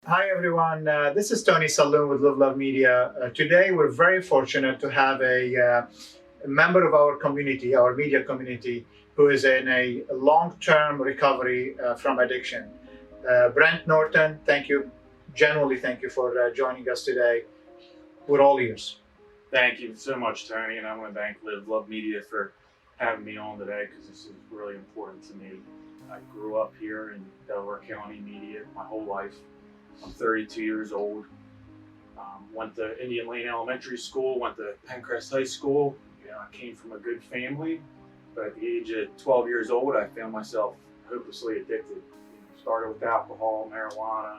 Hi, everyone. This is Tony Saloon with Live Love Media. Today, we're very fortunate to have a member of our community, our media community, who is in a long-term recovery from addiction. Brent Norton, thank you. Genuinely, thank you for joining us today. We're all ears. Thank you so much, Tony, and I want to thank Live Love Media for having me on today because this is really important to me. I grew up here in Delaware County media my whole life. I'm 32 years old. Went to Indian Lane Elementary School, went to Pencrest High School. I came from a good family, but at the age of 12 years old, I found myself hopelessly addicted. Started with alcohol, marijuana,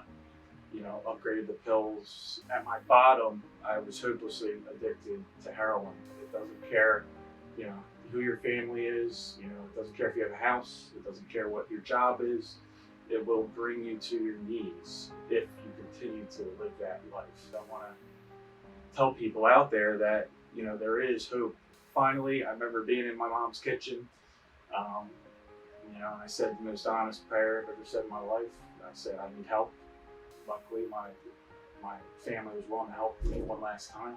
upgraded the pills. At my bottom, I was hopelessly addicted to heroin. It doesn't care, you know, who your family is. It doesn't care if you have a house. It doesn't care what your job is. It will bring you to your knees if you continue to live that life. I want to tell people out there that, there is hope. Finally, I remember being in my mom's kitchen, um, and I said the most honest prayer I've ever said in my life. I said, I need help. Luckily, my family was willing to help me one last time,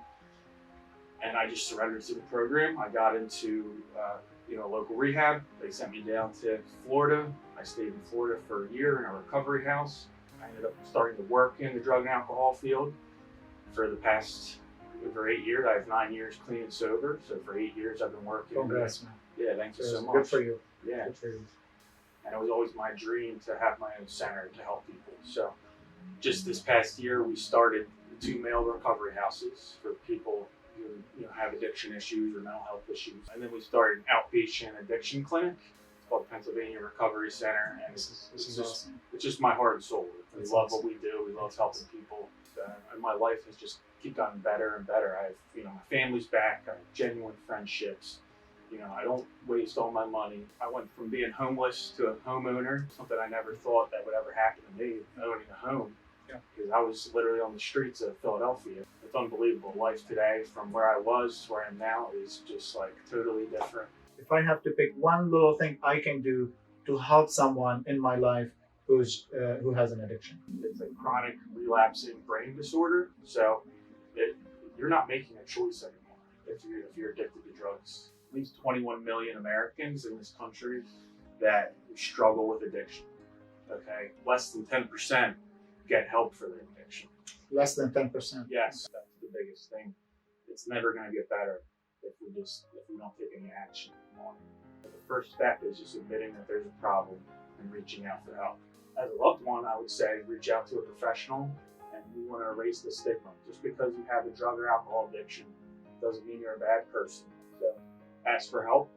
and I just surrendered to the program. I got into local rehab. They sent me down to Florida. I stayed in Florida for a year in a recovery house. I ended up starting to work in the drug and alcohol field for the past over 8 years. I have 9 years clean and sober. So for 8 years, I've been working. Congrats, man. Yeah, thank you so much. Good for you. Yeah. Good for you. And it was always my dream to have my own center to help people. So just this past year, we started 2 male recovery houses for people who have addiction issues or mental health issues. And then we started an outpatient addiction clinic. It's called Pennsylvania Recovery Center. And This is awesome. it's just my heart and soul. We That's love awesome. what we do. We love helping people. And my life has just keep gotten better and better. I have, my family's back. I have genuine friendships. I don't waste all my money. I went from being homeless to a homeowner, something I never thought that would ever happen to me, owning a home. Yeah. Because I was literally on the streets of Philadelphia. It's unbelievable. Life today, from where I was to where I am now, is just like totally different. If I have to pick one little thing I can do to help someone in my life who has an addiction. It's a chronic relapsing brain disorder. So you're not making a choice anymore if you're addicted to drugs. At least 21 million Americans in this country that struggle with addiction. Okay, less than 10% get help for their addiction. Less than 10%. Yes, that's the biggest thing. It's never going to get better if we don't take any action on it. The first step is just admitting that there's a problem and reaching out for help. As a loved one, I would say reach out to a professional, and we want to erase the stigma. Just because you have a drug or alcohol addiction doesn't mean you're a bad person. So ask for help.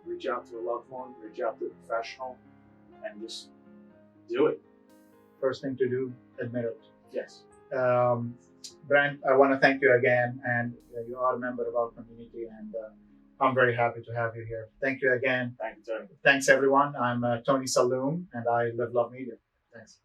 Reach out to a loved one, reach out to a professional, and just do it. First thing to do, admit it. Yes. Brent, I want to thank you again, and you are a member of our community, and I'm very happy to have you here. Thank you again. Thank you, Tony. Thanks, everyone. I'm Tony Saloon, and I live Love Media. Thanks.